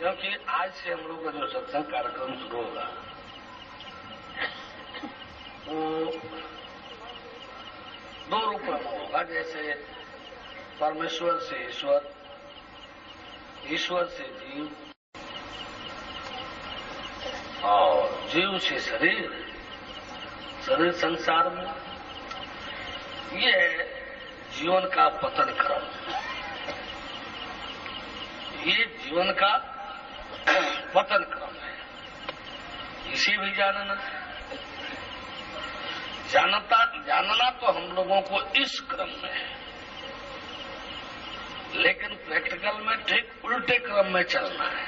क्योंकि आज से हम लोग का जो सत्संग कार्यक्रम शुरू होगा वो दो रूप में होगा। जैसे परमेश्वर से ईश्वर, ईश्वर से जीव और जीव से शरीर, शरीर संसार में। ये है जीवन का पतन क्रम, ये जीवन का पतन क्रम है। इसे भी जानना तो हम लोगों को इस क्रम में है, लेकिन प्रैक्टिकल में ठीक उल्टे क्रम में चलना है।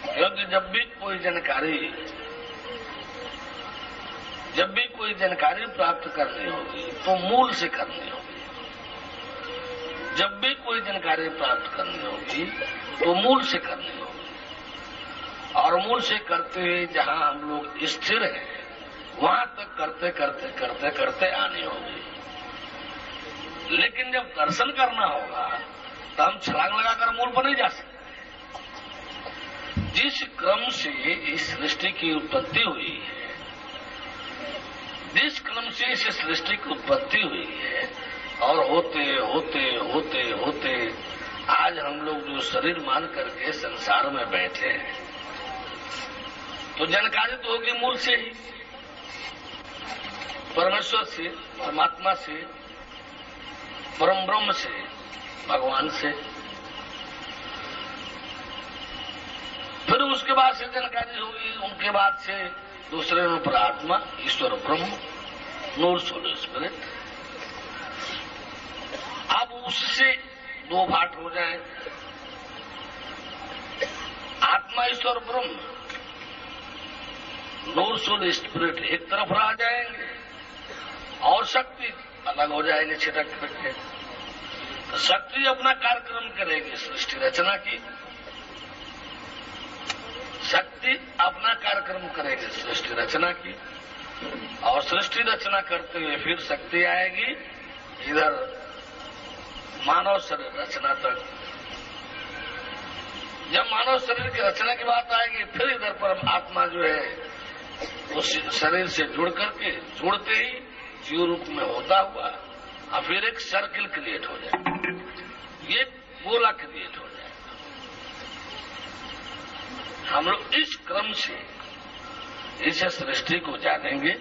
क्योंकि जब भी कोई जानकारी प्राप्त करनी होगी तो मूल से करनी होगी। जब भी कोई जानकारी प्राप्त करनी होगी तो मूल से करनी होगी, और मूल से करते हुए जहां हम लोग स्थिर हैं वहां तक करते करते करते करते आनी होगी। लेकिन जब दर्शन करना होगा तो हम छलांग लगाकर मूल पर नहीं जा सकते। जिस क्रम से इस सृष्टि की उत्पत्ति हुई है, जिस क्रम से इस सृष्टि की उत्पत्ति हुई है, और होते होते होते होते आज हम लोग जो शरीर मान करके संसार में बैठे हैं, तो जानकारी तो होगी मूल से ही, परमेश्वर से, परमात्मा से, परम ब्रह्म से, भगवान से। फिर उसके बाद से जानकारी होगी, उनके बाद से दूसरे रूप पर आत्मा, ईश्वर ब्रह्म, नूर सोल स्पिरिट। अब उससे दो भाट हो जाए, आत्मा ईश्वर ब्रह्म, नूर सोल स्पिरिट एक तरफ रह जाएंगे और शक्ति अलग हो जाएंगे, छिटक के। तो शक्ति अपना कार्यक्रम करेगी सृष्टि रचना की, शक्ति अपना कार्यक्रम करेगी सृष्टि रचना की, और सृष्टि रचना करते हुए फिर शक्ति आएगी इधर मानव शरीर रचना तक। जब मानव शरीर की रचना की बात आएगी फिर इधर पर आत्मा जो है उस शरीर से जुड़ करके, जुड़ते ही जीव रूप में होता हुआ और फिर एक सर्किल क्रिएट हो जाए, ये गोला क्रिएट हो जाए। हम लोग इस क्रम से इस सृष्टि को जानेंगे,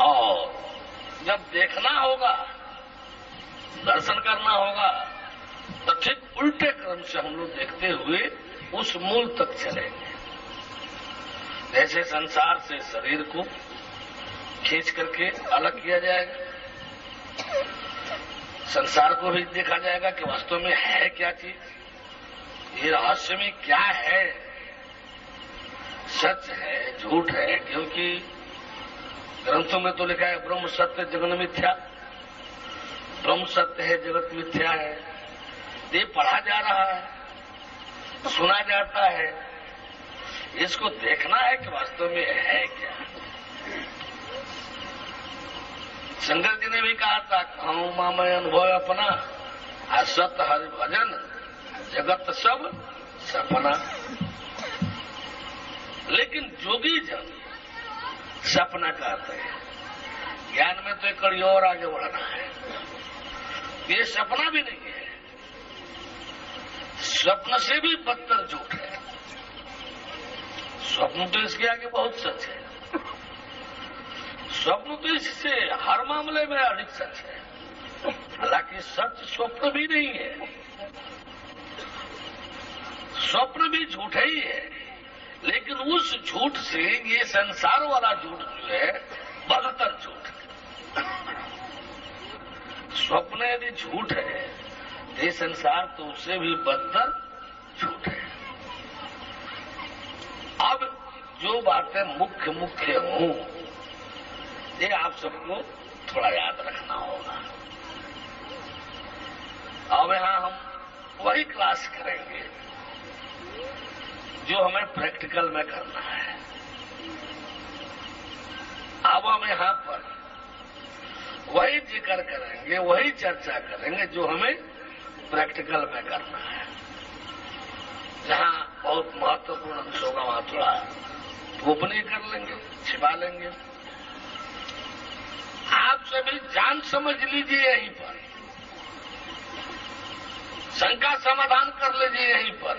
और जब देखना होगा, दर्शन करना होगा, तो ठीक उल्टे क्रम से हम लोग देखते हुए उस मूल तक चलेंगे। जैसे संसार से शरीर को खींच करके अलग किया जाएगा, संसार को भी देखा जाएगा कि वास्तव में है क्या चीज, ये रहस्य में क्या है, सच है झूठ है। क्योंकि ग्रंथों में तो लिखा है ब्रह्म सत्य जगन मिथ्या, ब्रह्म सत्य है जगत मिथ्या है। ये पढ़ा जा रहा है, सुना जाता है, इसको देखना है कि वास्तव में है क्या। शंकर जी ने भी कहा था, कहूं मां मैं अनुभव अपना, असत हरि भजन जगत सब सपना। लेकिन जोगी जन सपना कहते हैं, ज्ञान में तो एक कड़ी और आगे बढ़ना है। ये सपना भी नहीं है, स्वप्न से भी बदतर झूठ है। स्वप्न तो इसके आगे बहुत सच है, स्वप्न तो इससे हर मामले में अधिक सच है। हालांकि सच स्वप्न भी नहीं है, स्वप्न भी झूठ ही है, लेकिन उस झूठ से ये संसार वाला झूठ जो है बदतर झूठ है। स्वप्न यदि झूठ है, ये संसार तो उससे भी बदतर झूठ है। अब जो बातें मुख्य मुख्य हों, ये आप सबको थोड़ा याद रखना होगा। अब यहां हम वही क्लास करेंगे जो हमें प्रैक्टिकल में करना है। अब हम यहां पर वही जिक्र करेंगे, वही चर्चा करेंगे जो हमें प्रैक्टिकल में करना है। जहां बहुत महत्वपूर्ण अंश होगा वहां थोड़ा गोपनीय कर लेंगे, छिपा लेंगे। आप सभी जान समझ लीजिए यहीं पर, शंका समाधान कर लीजिए यहीं पर।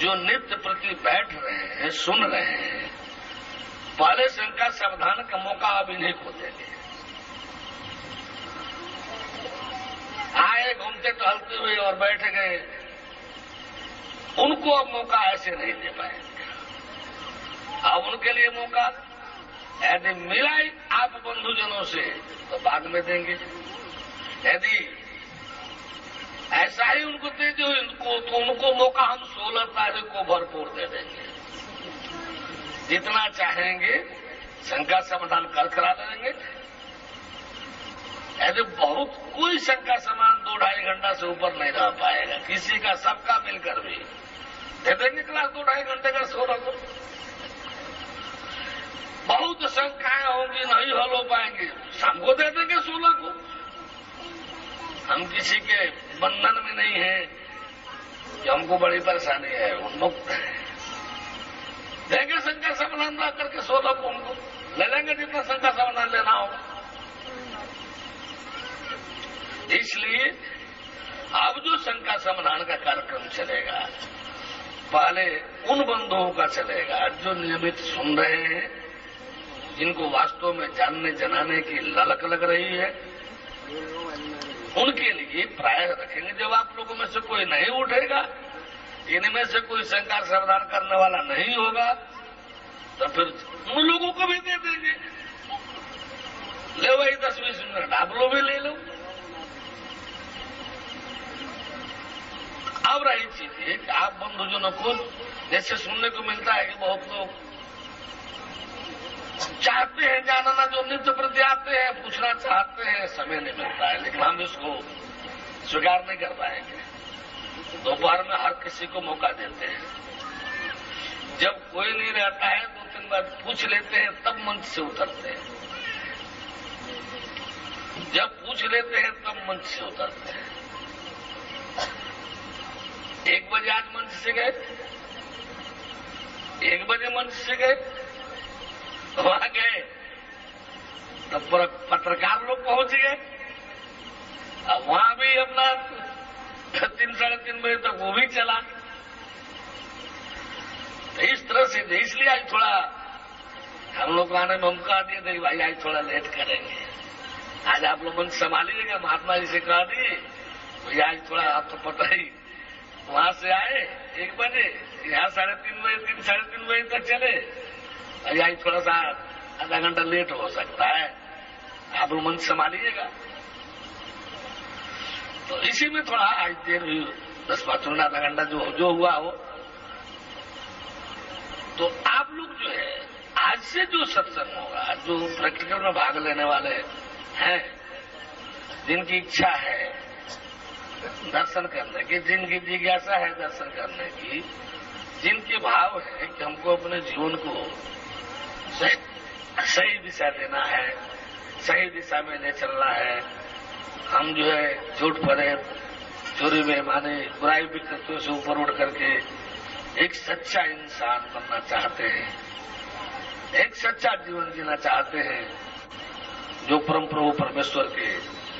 जो नित्य प्रति बैठ रहे हैं, सुन रहे हैं, पहले शंका समाधान का मौका अब इन्हीं को देंगे। आए घूमते टहलते हुए और बैठ गए, उनको अब मौका ऐसे नहीं दे पाएंगे। अब उनके लिए मौका यदि मिला आप बंधुजनों से तो बाद में देंगे। यदि ऐसा ही उनको दे दो इनको, तो उनको मौका हम 16 तारीख को भरपूर दे देंगे। जितना चाहेंगे शंका समाधान कर करा देंगे। यदि बहुत कोई शंका समाधान 2-2.5 घंटा से ऊपर नहीं रह पाएगा, किसी का सबका मिलकर भी दे देंगे क्लास 2-2.5 घंटे का 16 को। बहुत शंकाएं होंगी, नहीं हल हो पाएंगे, शाम को दे देंगे 16 को। हम किसी के बंधन में नहीं है कि हमको बड़ी परेशानी है, उन्मुक्त है। देंगे शंका समाधान ला करके 16 को, उनको ले लेंगे जितना शंका समाधान लेना होगा। इसलिए अब जो शंका समाधान का कार्यक्रम चलेगा, पहले उन बंधुओं का चलेगा जो नियमित सुन रहे हैं, जिनको वास्तव में जानने जनाने की ललक लग रही है। उनके लिए प्राय रखेंगे। जब आप लोगों में से कोई नहीं उठेगा, इनमें से कोई शंका समाधान करने वाला नहीं होगा, तो फिर उन लोगों को भी दे देंगे। ले वही 10-20 मिनट आप लोग भी ले लो। अब रही चीज ये कि आप बंधुजनों को जैसे सुनने को मिलता है कि बहुत लोग चाहते हैं जानना, जो नित्य प्रति आते हैं, पूछना चाहते हैं, समय नहीं मिलता है, लेकिन हम इसको स्वीकार नहीं कर पाएंगे। दोपहर में हर किसी को मौका देते हैं। जब कोई नहीं रहता है 2-3 बार पूछ लेते हैं, तब मंच से उतरते हैं। जब पूछ लेते हैं तब मंच से उतरते हैं। 1 बजे आज मंच से गए, 1 बजे मंच से गए, वहां गए तब पत्रकार लोग पहुंच गए। अब वहां भी अपना 3-3:30 बजे तक वो भी चला। तो इस तरह से इसलिए आज थोड़ा हम लोग आने में मौका दिए थे, भाई आज थोड़ा लेट करेंगे। आज आप लोग मंच संभालिएगा, महात्मा जी से कहा दिए भैया आज थोड़ा, आप तो पता ही वहां से आए 1 बजे, यहाँ 3:30 बजे 3-3:30 बजे तक चले। आज थोड़ा सा आधा घंटा लेट हो सकता है, आप लोग मंच संभालिएगा। तो इसी में थोड़ा आज देर हुई, 10-15 मिनट आधा घंटा जो हुआ हो। तो आप लोग जो है आज से जो सत्संग होगा, जो प्रैक्टिकल में भाग लेने वाले हैं, जिनकी इच्छा है दर्शन करने की, जिनकी जिज्ञासा है दर्शन करने की, जिनके भाव है कि हमको अपने जीवन को सही दिशा देना है, सही दिशा में ले चलना है, हम जो है झूठ पड़े, चोरी बेईमानी, बुराई विकृतियों से ऊपर उठ करके एक सच्चा इंसान बनना चाहते हैं, एक सच्चा जीवन जीना चाहते हैं, जो परम प्रभु परमेश्वर के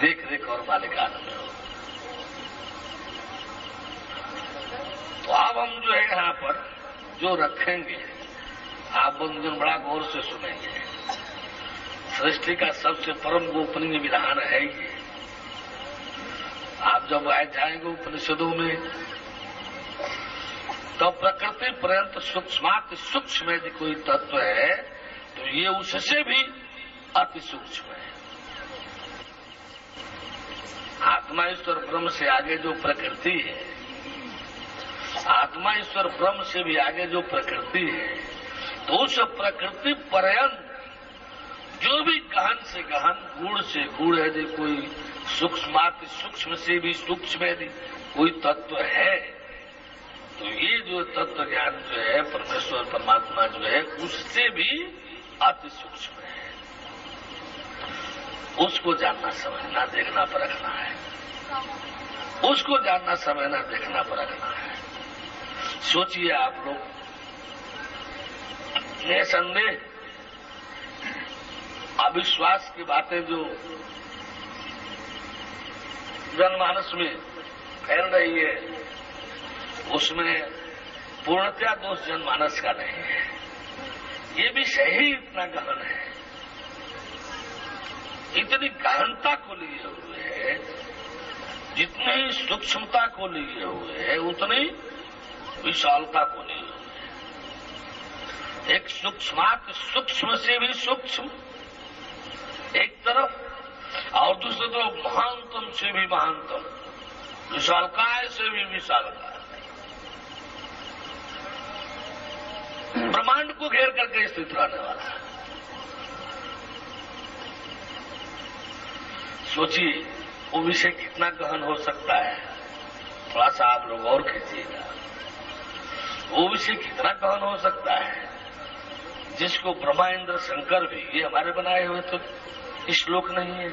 देख रेख और मालिकान में हो। तो अब हम जो है यहाँ पर जो रखेंगे, आप बंधुजन बड़ा गौर से सुनेंगे। सृष्टि का सबसे परम गोपनीय विधान है ये। आप जब आए जाएंगे उपनिषदों में, तो प्रकृति पर्यंत सूक्ष्माति सूक्ष्म यदि कोई तत्व है तो ये उससे भी अति सूक्ष्म है। आत्मा ईश्वर ब्रह्म से आगे जो प्रकृति है, आत्मा ईश्वर ब्रह्म से भी आगे जो प्रकृति है, तो उस प्रकृति पर्यंत जो भी गहन से गहन, गूढ़ से गूढ़ यदि कोई सूक्ष्माति सूक्ष्म से भी सूक्ष्म यदि कोई तत्व है, तो ये जो तत्व ज्ञान जो है परमेश्वर परमात्मा जो है उससे भी अति सूक्ष्म है। उसको जानना, समझना, देखना, परखना है। उसको जानना, समझना, देखना, परखना है। सोचिए आप लोग, निसंदेह अविश्वास की बातें जो जनमानस में फैल रही है, उसमें पूर्णतया दोष जनमानस का नहीं है। ये विषय ही इतना गहन है, इतनी गहनता को लिए हुए है, जितनी सूक्ष्मता को लिए हुए है, उतनी विशालता को लिए हुए है। एक सूक्ष्मात सूक्ष्म से भी सूक्ष्म एक तरफ, और दूसरी तरफ महानतम से भी महानतम, विशालकाय से भी विशालकाय, ब्रह्मांड को घेर करके स्थित रहने वाला। सोचिए वो विषय कितना गहन हो सकता है। थोड़ा सा आप लोग और खींचिएगा, वो विषय कितना गहन हो सकता है जिसको ब्रह्मा इंद्र शंकर भी, ये हमारे बनाए हुए तो श्लोक नहीं है,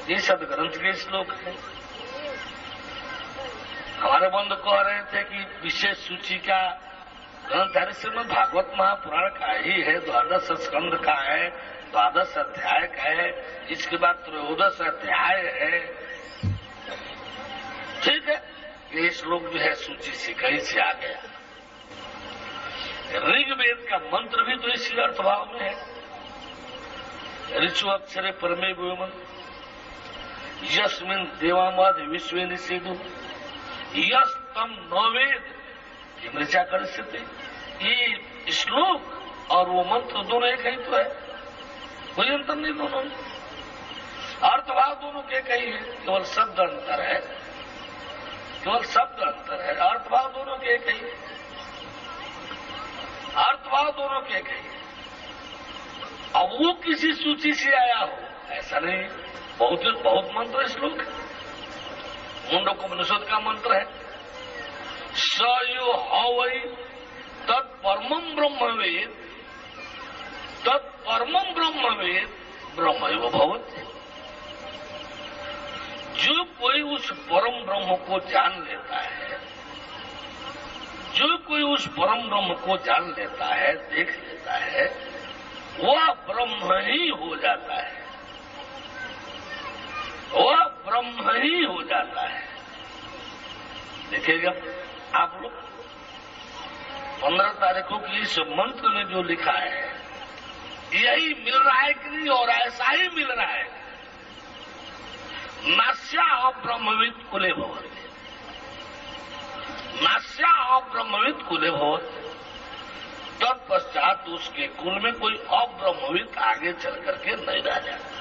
ये सदग्रंथ के श्लोक है। हमारे बंधु कह रहे थे कि विशेष सूची का ग्रंथ हरिश्चंद्र में भागवत महापुराण का ही है, 12 स्कंद का है, 12 अध्याय का है, इसके बाद 13 अध्याय है। ठीक है, ये श्लोक जो है सूची से कहीं से आ गया। ऋग्वेद का मंत्र भी तो इसी अर्थभाव में है, ऋचु अक्षरे परमे व्योमन यस्मिन् देवामद विश्वे निषेधु यस तम नवेद मृचा कर सकते। ये श्लोक और वो मंत्र दोनों एक ही तो है, कोई अंतर नहीं दोनों में, अर्थभाव दोनों के एक ही है, केवल शब्द अंतर है, केवल शब्द अंतर है, अर्थभाव दोनों के एक ही है, अर्थभाव दोनों के एक ही है। अब वो किसी सूची से आया हो ऐसा नहीं, बहुत मंत्र श्लोक है। मुंडकोपनिषद का मंत्र है, स यो हवै तत्परमं ब्रह्मवेद, तत्परमं ब्रह्मवेद ब्रह्मैव भवति। जो कोई उस परम ब्रह्म को जान लेता है, जो कोई उस परम ब्रह्म को जान लेता है, देख लेता है, वह ब्रह्म ही हो जाता है, वह ब्रह्म ही हो जाता है। देखिएगा आप लोग, 15 तारीखों की इस मंत्र में जो लिखा है यही मिल रहा है कि नहीं, और ऐसा ही मिल रहा है। नास्या ब्रह्मविद कुले भवति, नास्या ब्रह्मविद कुले भवति। तत्पश्चात उसके कुल में कोई अब्रह्मविद आगे चल करके नहीं रह जाता।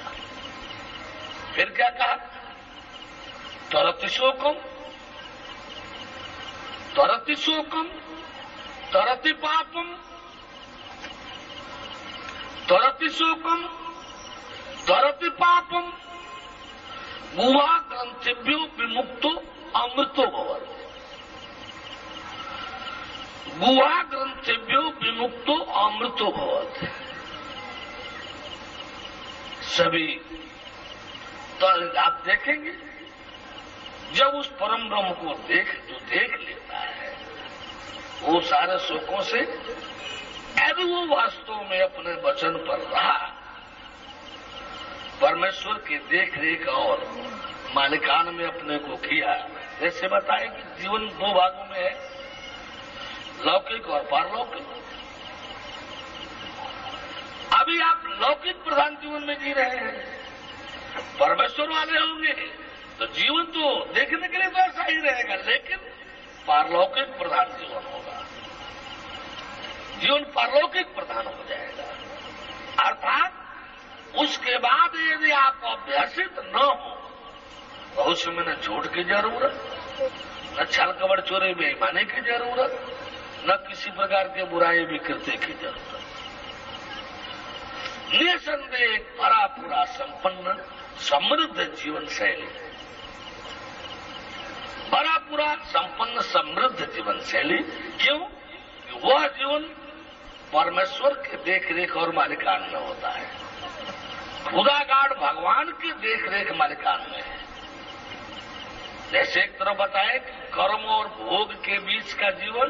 फिर क्या कहा, तरति शोकम, तरति शोकम, तरति पापम, तरति शोकम, तरति पापम, गुहा ग्रंथिभ्यो विमुक्तो अमृतो भवति। गुहा ग्रंथिभ्यो विमुक्तो अमृतो भवति। सभी तो आप देखेंगे, जब उस परम ब्रह्म को देख लेता है, वो सारे सुखों से, यदि वो वास्तव में अपने वचन पर रहा, परमेश्वर की देख रेख और मालिकान में अपने को किया। जैसे बताए कि जीवन 2 भागों में है, लौकिक और पारलौकिक। अभी आप लौकिक प्रधान जीवन में जी रहे हैं, परमेश्वर वाले होंगे तो जीवन तो देखने के लिए तो ऐसा ही रहेगा, लेकिन पारलौकिक प्रधान जीवन होगा, जीवन पारलौकिक प्रधान हो जाएगा। अर्थात उसके बाद यदि आप अभ्यासित न हो तो उसमें न झूठ की जरूरत, न छल कपट चोरी बेईमानी की जरूरत, न किसी प्रकार के बुराई विकृति की जरूरत। निसंदेह भरा पूरा संपन्न समृद्ध जीवन शैली, भरा पूरा संपन्न समृद्ध जीवन शैली। क्यों? वह जीवन परमेश्वर के देख रेख और मालिकान में होता है, खुदागाड भगवान की देख रेख मालिकान में है। जैसे एक तरफ बताए कि कर्म और भोग के बीच का जीवन,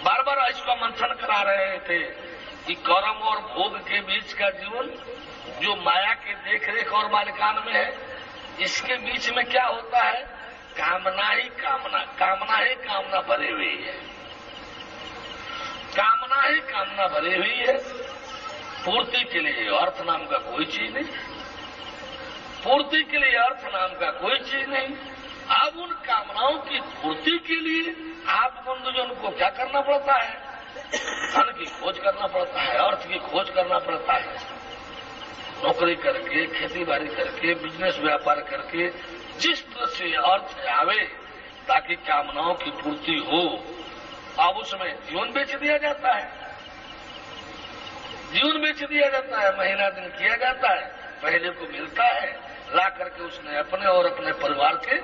बार बार इसका मंथन करा रहे थे कि कर्म और भोग के बीच का जीवन जो माया के देखरेख और मालिकान में है, इसके बीच में क्या होता है? कामना ही कामना, कामना ही कामना भरी हुई है, कामना ही कामना भरी हुई है। पूर्ति के लिए अर्थ नाम का कोई चीज नहीं, पूर्ति के लिए अर्थ नाम का कोई चीज नहीं। अब उन कामनाओं की पूर्ति के लिए आप बंधुजन को क्या करना पड़ता है? धन की खोज करना पड़ता है, अर्थ की खोज करना पड़ता है। नौकरी करके, खेती बाड़ी करके, बिजनेस व्यापार करके जिस तरह से अर्थ आवे ताकि कामनाओं की पूर्ति हो, अब उसमें जीवन बेच दिया जाता है, जीवन बेच दिया जाता है, महीना दिन किया जाता है, पहले को मिलता है, ला करके उसने अपने और अपने परिवार के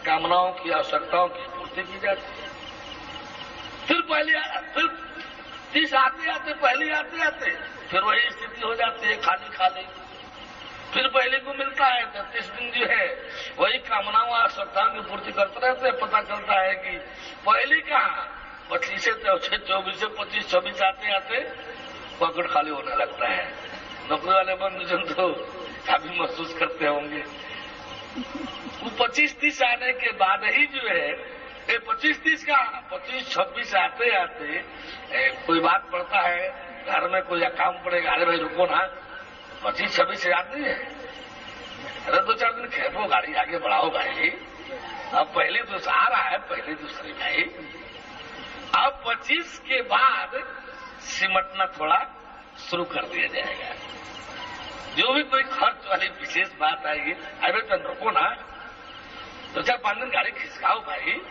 कामनाओं की, आवश्यकताओं की पूर्ति की जाती है। फिर 30 आते आते, पहले आते आते फिर वही स्थिति हो जाती है, खाली खाली। फिर पहले को मिलता है 33 दिन जो है वही कामनाओं, आवश्यकताओं की पूर्ति करते रहते हैं। पता चलता है कि पहले कहाँ 25 से 24 से 25, 26 आते आते पकड़ खाली होने लगता है। नौकरी वाले बंधुजन तो काफी महसूस करते होंगे। वो 25-30 आने के बाद ही जो है, 25-30 का 25-26 आते आते कोई बात पड़ता है, घर में कोई काम पड़ेगा, अरे भाई रुको ना, 25-26 याद नहीं है, अरे 2-4 दिन खेपो, गाड़ी आगे बढ़ाओ भाई, अब पहले दूसरा आ रहा है, पहले दूसरी भाई। अब 25 के बाद सिमटना थोड़ा शुरू कर दिया जाएगा। जो भी कोई खर्च वाली विशेष बात आएगी, अरे तो रुको ना, 2-4-5 दिन गाड़ी खिसकाओ भाई,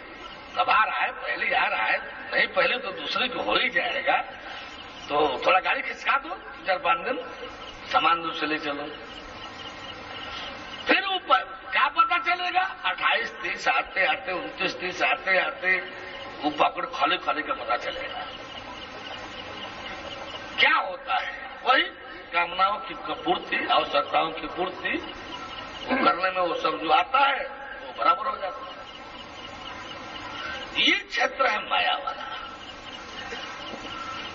अब आ रहा है, पहले आ रहा है, नहीं पहले तो दूसरे को हो ही जाएगा, तो थोड़ा गाड़ी खिसका दो, 2-4-5 दिन सामान दूर से ले चलो। फिर ऊपर क्या पता चलेगा, 28-30 आते आते, 29-30 आते आते वो पकड़ खाली खाली का पता चलेगा। क्या होता है? वही कामनाओं की पूर्ति, आवश्यकताओं की पूर्ति वो करने में वो सब जो आता है वो बराबर हो जाता है। ये क्षेत्र है माया वाला,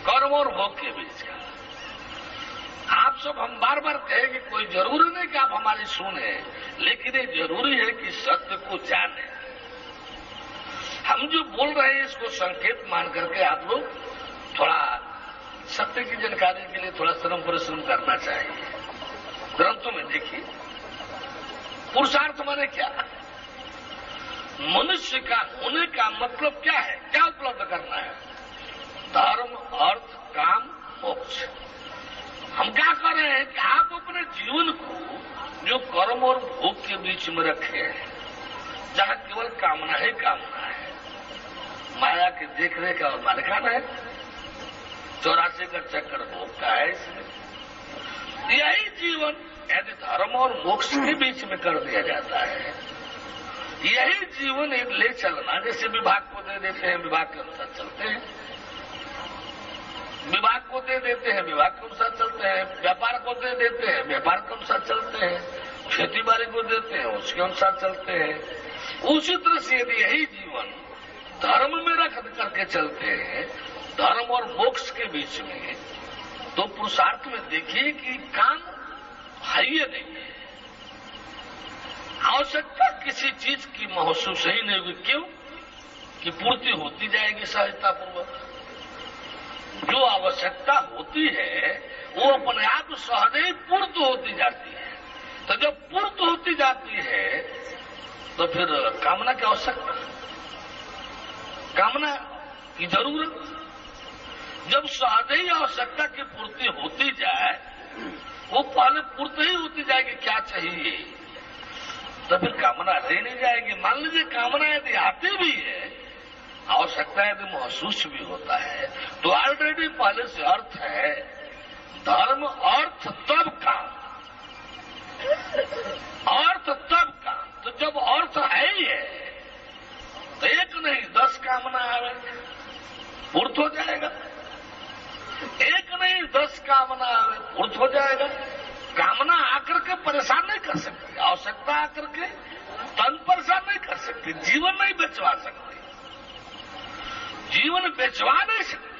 कर्म और भोग के बीच का। आप सब, हम बार बार कहें कि कोई जरूरी नहीं कि आप हमारी सुने, लेकिन ये जरूरी है कि सत्य को जाने। हम जो बोल रहे हैं इसको संकेत मान करके आप लोग थोड़ा सत्य की जानकारी के लिए थोड़ा श्रम परिश्रम करना चाहिए। ग्रंथों में देखिए, पुरुषार्थ माने क्या? मनुष्य का होने का मतलब क्या है? क्या उपलब्ध करना है? धर्म, अर्थ, काम, मोक्ष। हम क्या कर रहे हैं कि आप अपने जीवन को जो कर्म और भोग के बीच में रखे हैं, जहां केवल कामना ही कामना है, माया के देखरेख और मालिकाना है, 84 का चक्कर भोग का है, इसमें यही जीवन यदि धर्म और मोक्ष के बीच में कर दिया जाता है, यही जीवन ले चलना। जैसे विभाग को दे देते हैं, विभाग के अनुसार चलते हैं, विभाग को दे देते हैं, विभाग के अनुसार चलते हैं, व्यापार को दे देते हैं, व्यापार के अनुसार चलते हैं, खेती बाड़ी को देते हैं, उसके अनुसार चलते हैं। उसी तरह से यदि यही जीवन धर्म में रख करके चलते हैं, धर्म और मोक्ष के बीच में, तो पुरुषार्थ में देखिए कि काम है या नहीं है। आवश्यकता किसी चीज की महसूस ही नहीं हुई। क्यों? कि पूर्ति होती जाएगी सहजतापूर्वक। जो आवश्यकता होती है वो अपने आप सहज ही पूर्त होती जाती है। तो जब पूर्त होती जाती है तो फिर कामना की आवश्यकता, कामना की जरूरत, जब सहज ही आवश्यकता की पूर्ति होती जाए, वो पहले पूर्ति ही होती जाएगी क्या चाहिए, तो फिर कामना रह नहीं जाएगी। मान लीजिए कामना यदि आती भी है, आवश्यकता यदि महसूस भी होता है, तो ऑलरेडी पहले से अर्थ है, धर्म अर्थ तब काम, अर्थ तब काम। तो जब अर्थ है ही है तो एक नहीं 10 कामना आवे, पूर्त हो जाएगा। एक नहीं 10 कामना आवे, पूर्त हो जाएगा। कामना आकर के परेशान नहीं कर सकती, आवश्यकता आकर के सकती, जीवन नहीं बेचवा सकती, जीवन बेचवा नहीं सकती।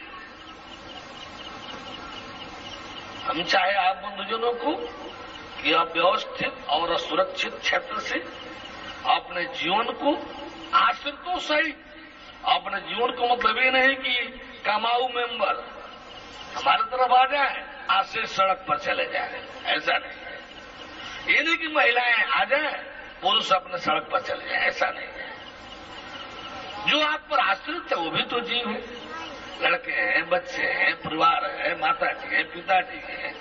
हम चाहे आप बंधुजनों को कि अव्यवस्थित और असुरक्षित क्षेत्र से अपने जीवन को आश्रित तो सही, अपने जीवन को मतलब ये नहीं कि कमाऊ मेंबर हमारे तरफ आ जाए, आश्रित सड़क पर चले जाए, ऐसा नहीं है। ये नहीं कि महिलाएं आ जाए, पुरुष अपने सड़क पर चले जाए, ऐसा नहीं है। जो आप पर आश्रित है वो भी तो जीव है, लड़के हैं, बच्चे हैं, परिवार है, माता जी है, पिताजी है,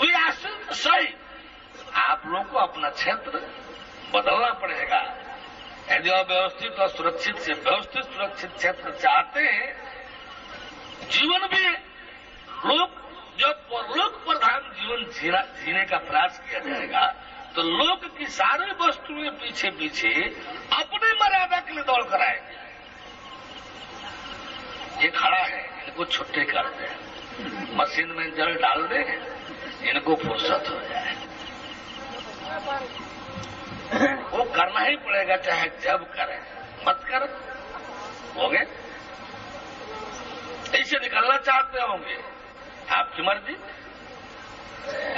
वे आश्रित सही। आप लोग को अपना क्षेत्र बदलना पड़ेगा। यदि अव्यवस्थित और सुरक्षित से व्यवस्थित सुरक्षित क्षेत्र चाहते हैं, जीवन भी लोक जब लोक प्रधान जीवन जीने का प्रयास किया जाएगा तो लोक की सारी वस्तुएं पीछे पीछे अपनी मर्यादा के लिए दौड़ कर आएंगे। ये खड़ा है, इनको छुट्टी कर दे, मशीन में जल डाल दे, इनको फुर्सत हो जाए। वो करना ही पड़ेगा, चाहे जब करें, मत कर हो गए। ऐसे निकलना चाहते होंगे, आपकी मर्जी।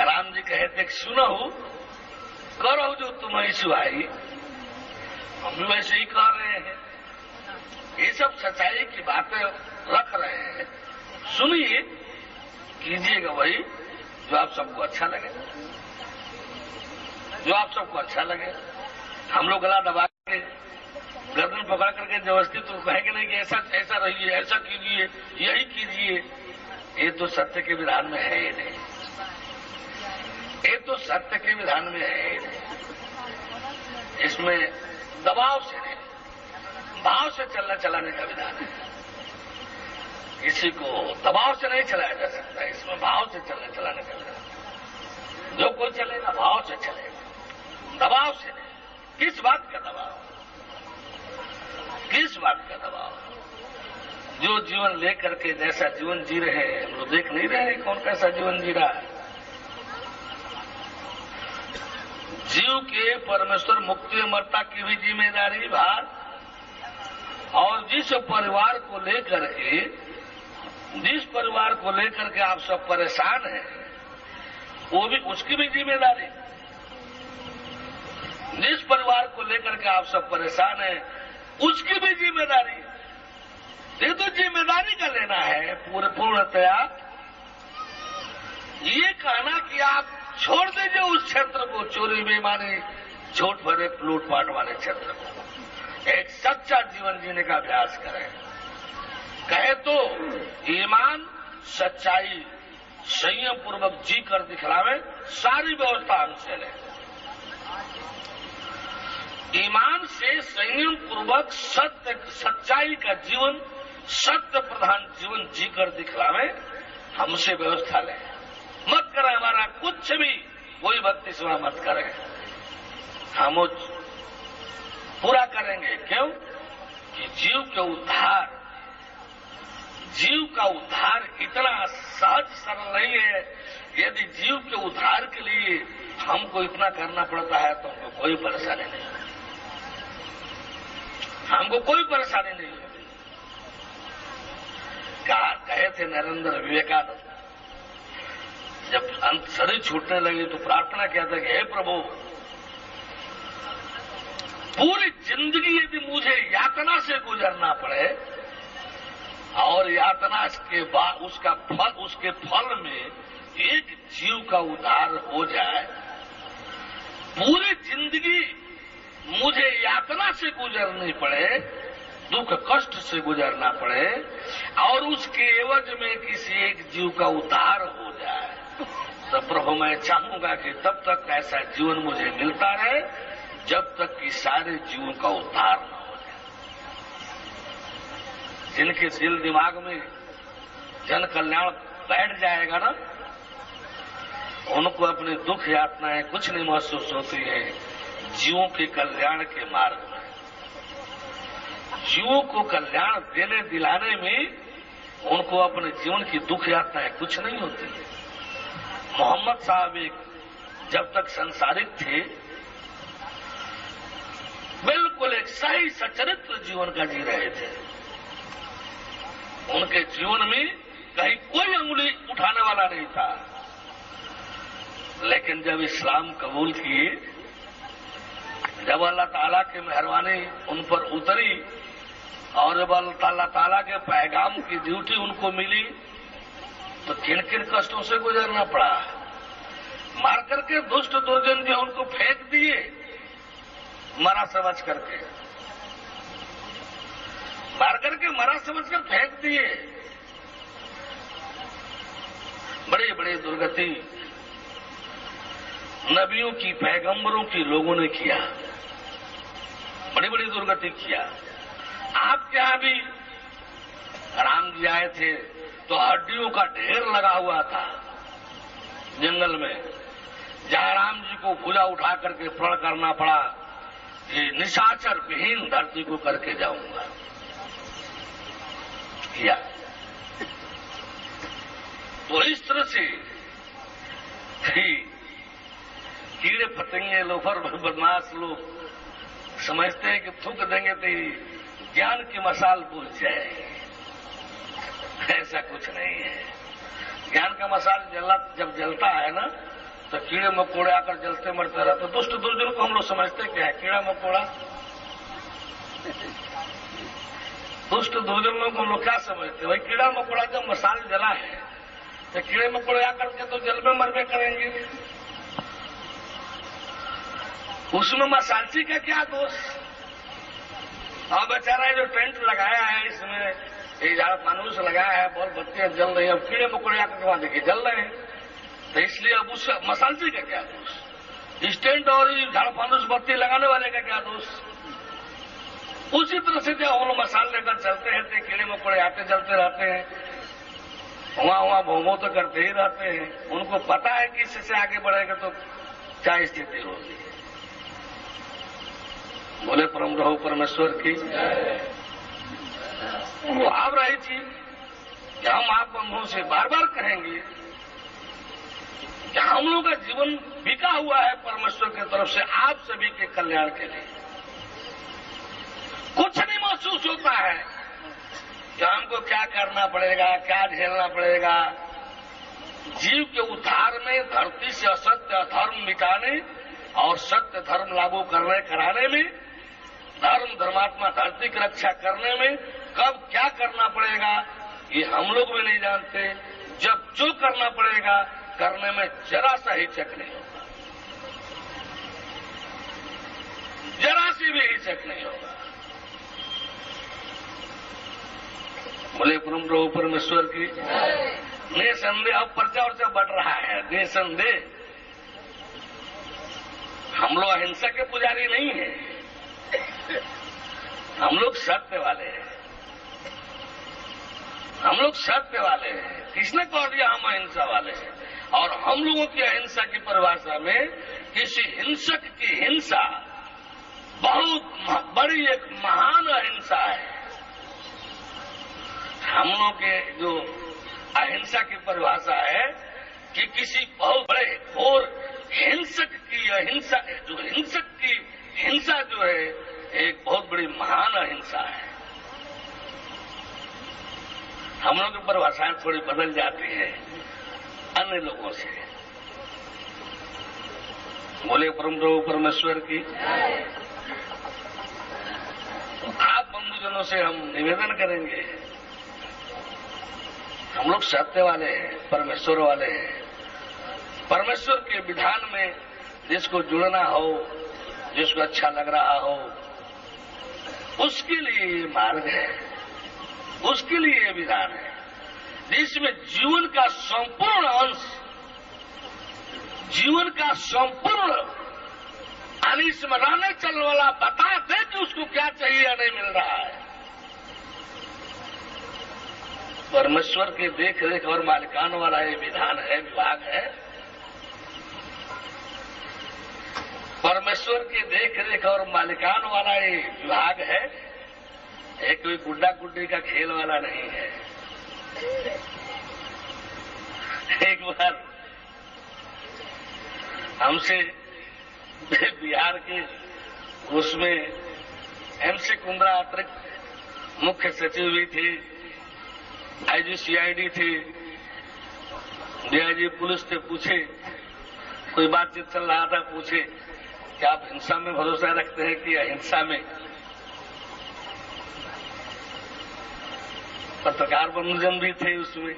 राम जी कहे थे सुनो करो जो तुम्हें सुहाई, हम भी वैसे ही कर रहे हैं। ये सब सच्चाई की बातें रख रहे हैं, सुनिए, कीजिएगा वही जो आप सबको अच्छा लगे, जो आप सबको अच्छा लगे। हम लोग गला दबा के गर्दन पकड़ करके जबरदस्ती तो कहेंगे नहीं कि ऐसा ऐसा रहिए, ऐसा कीजिए, यही कीजिए। ये तो सत्य के विधान में है ही नहीं, ये तो सत्य के विधान में है ही नहीं। इसमें दबाव से नहीं, भाव से चलना चलाने का विधान है। किसी को दबाव से नहीं चलाया जा सकता, इसमें भाव से चलने चलाने का विधान है। जो कोई चलेगा भाव से चलेगा, दबाव से नहीं। किस बात का दबाव, किस बात का दबाव? जो जीवन लेकर के जैसा जीवन जी रहे हैं, हम लोग देख नहीं रहे कौन कैसा जीवन जी रहा है। जीव के परमेश्वर मुक्ति अमरता की भी जिम्मेदारी भार, और जिस परिवार को लेकर के आप सब परेशान हैं, वो भी उसकी भी जिम्मेदारी। जिस परिवार को लेकर के आप सब परेशान हैं, उसकी भी जिम्मेदारी। ये तो जिम्मेदारी का लेना है पूर्णतया। ये कहना कि आप छोड़ दीजिए उस क्षेत्र को, चोरी बेईमानी झूठ भरे लूटपाट वाले क्षेत्र को, एक सच्चा जीवन जीने का अभ्यास करें। कहे तो ईमान, सच्चाई, संयम पूर्वक जी कर दिखलावे, सारी व्यवस्था हमसे ले। ईमान से संयम पूर्वक सत्य सच्चाई का जीवन, सत्य प्रधान जीवन जी कर दिखलावे, हमसे व्यवस्था ले। मत करें हमारा कुछ भी, कोई भक्ति सेवा मत करें, हम पूरा करेंगे। क्यों कि जीव का उद्धार इतना सहज सरल नहीं है। यदि जीव के उद्धार के लिए हमको इतना करना पड़ता है तो हमको कोई परेशानी नहीं, हमको कोई परेशानी नहीं होगी। कहे थे नरेंद्र विवेकानंद, जब अंत शरीर छूटने लगी तो प्रार्थना किया था कि हे प्रभु, पूरी जिंदगी यदि मुझे यातना से गुजरना पड़े और यातना के बाद उसके फल में एक जीव का उद्धार हो जाए, पूरी जिंदगी मुझे यातना से गुजरनी पड़े, दुख कष्ट से गुजरना पड़े, और उसके एवज में किसी एक जीव का उद्धार हो जाए, तो प्रभु मैं चाहूंगा कि तब तक ऐसा जीवन मुझे मिलता रहे जब तक कि सारे जीवों का उद्धार न हो जाए। जिनके दिल दिमाग में जन कल्याण बैठ जाएगा ना, उनको अपनी दुख यातनाएं कुछ नहीं महसूस होती है। जीवों के कल्याण के मार्ग में, जीवों को कल्याण देने दिलाने में उनको अपने जीवन की दुख यातनाएं कुछ नहीं होती है। मोहम्मद साहब एक जब तक संसारिक थे सच्चाई सचरित्र जीवन का जी रहे थे। उनके जीवन में कहीं कोई अंगुली उठाने वाला नहीं था। लेकिन जब इस्लाम कबूल किए, जब अल्लाह ताला की मेहरबानी उन पर उतरी और जब अल्लाह ताला के पैगाम की ड्यूटी उनको मिली, तो किन किन कष्टों से गुजरना पड़ा। मार करके दुष्ट दुर्जन जो उनको फेंक दिए, मरा समझ करके, मार करके मरा समझ कर फेंक दिए। बड़ी बड़ी दुर्गति नबियों की, पैगंबरों की लोगों ने किया, बड़ी बड़ी दुर्गति किया। आपके यहां भी राम जी आए थे तो हड्डियों का ढेर लगा हुआ था जंगल में, जहां राम जी को भुजा उठा करके प्रण करना पड़ा कि निशाचर विहीन धरती को करके जाऊंगा। किया। तो इस तरह से कीड़े फतेंगे, लोफर बदमाश लोग समझते हैं कि थूक देंगे तो ज्ञान की मसाल बुझ जाए। ऐसा कुछ नहीं है। ज्ञान का मसाल जब जलता है ना, तो कीड़े मकोड़े आकर जलते मरते रहते। दुष्ट दुर्जन को हम लोग समझते क्या है? कीड़ा मकोड़ा। दुष्ट दुर्जनों को हम लोग क्या समझते? भाई कीड़ा मकोड़ा जब मसाल जला है तो कीड़े मकोड़े आकर के तो जल में मरबे करेंगे। उसमें मसालची का क्या दोष? और बेचारा जो टेंट लगाया है, इसमें ये झाड़ फानूस लगाया है, बहुत बत्तियां जल रही है, अब कीड़े मकोड़े आकर के वहां देखिए जल रहे हैं, तो इसलिए अब उस मसालची का क्या दोष? स्टैंड और झाड़ फानूस बत्ती लगाने वाले का क्या दोष? उसी तरह से जब हम लोग मसाल लेकर चलते हैं तो कीड़े मकोड़े आते चलते रहते हैं, वहां भोंगो तो करते ही रहते हैं। उनको पता है कि इससे आगे बढ़ेगा तो क्या स्थिति होगी। बोले परम रहो परमेश्वर की। वो आप रही थी कि हम आप बंधुओं से बार बार कहेंगे कि हम लोग का जीवन बिका हुआ है परमेश्वर की तरफ से आप सभी के कल्याण के लिए। कुछ नहीं महसूस होता है कि हमको क्या करना पड़ेगा, क्या झेलना पड़ेगा। जीव के उद्धार में, धरती से असत्य धर्म मिटाने और सत्य धर्म लागू करने कराने में, धर्म धर्मात्मा धरती की रक्षा करने में कब क्या करना पड़ेगा ये हम लोग भी नहीं जानते। जब जो करना पड़ेगा करने में जरा सा हिचक नहीं होगा, जरा सी भी हिचक नहीं होगा। बोले परम प्रभु परमेश्वर की। निसंदेह अब पर्चा वर्चा बढ़ रहा है। निसंदेह हम लोग अहिंसा के पुजारी नहीं हैं, हम लोग सत्य वाले हैं। हम लोग सत्य वाले हैं। किसने कह दिया हम अहिंसा वाले हैं? और हम लोगों की अहिंसा की परिभाषा में किसी हिंसक की हिंसा बहुत बड़ी एक महान अहिंसा है। हम लोग के जो अहिंसा की परिभाषा है कि किसी बहुत बड़े घोर हिंसक की अहिंसा, जो हिंसक की हिंसा जो है एक बहुत बड़ी महान अहिंसा है। हम लोग की परिभाषाएं थोड़ी बदल जाती है अन्य लोगों से। बोले परम प्रभु परमेश्वर की। आप बंधुजनों से हम निवेदन करेंगे, हम लोग सत्य वाले हैं, परमेश्वर वाले हैं। परमेश्वर के विधान में जिसको जुड़ना हो, जिसको अच्छा लग रहा हो, उसके लिए ये मार्ग है, उसके लिए ये विधान है, जिसमें जीवन का संपूर्ण अंश, जीवन का संपूर्ण इसमें रहने चलने वाला बता दे कि उसको क्या चाहिए या नहीं मिल रहा है। परमेश्वर के देख रेख और मालिकान वाला ये विधान है, विभाग है। परमेश्वर के देख रेख और मालिकान वाला ये विभाग है। ये कोई गुड्डा गुड्डी का खेल वाला नहीं है। एक बार हमसे बिहार के उसमें MC कुंद्रा अतिरिक्त मुख्य सचिव भी थे, IG CID थे, DIG पुलिस से पूछे, कोई बातचीत चल रहा था, पूछे कि आप हिंसा में भरोसा रखते हैं कि अहिंसा में? पत्रकार बंधुजन भी थे उसमें।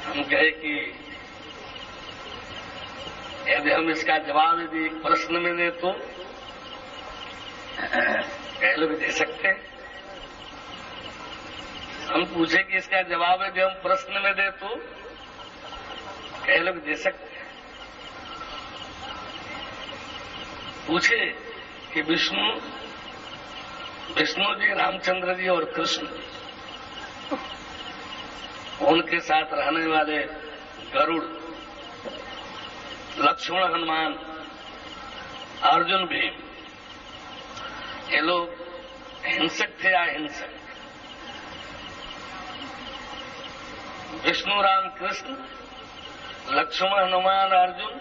हम कहे कि यदि हम इसका जवाब यदि प्रश्न में दें तो कह लोग दे सकते हैं। हम पूछे कि इसका जवाब यदि हम प्रश्न में दें तो कह लोग दे सकते हैं। पूछे कि विष्णु जी, रामचंद्र जी और कृष्ण, उनके साथ रहने वाले गरुड़, लक्ष्मण, हनुमान, अर्जुन, भीम, ये लोग हिंसक थे या अहिंसक? विष्णु, राम, कृष्ण, लक्ष्मण, हनुमान, अर्जुन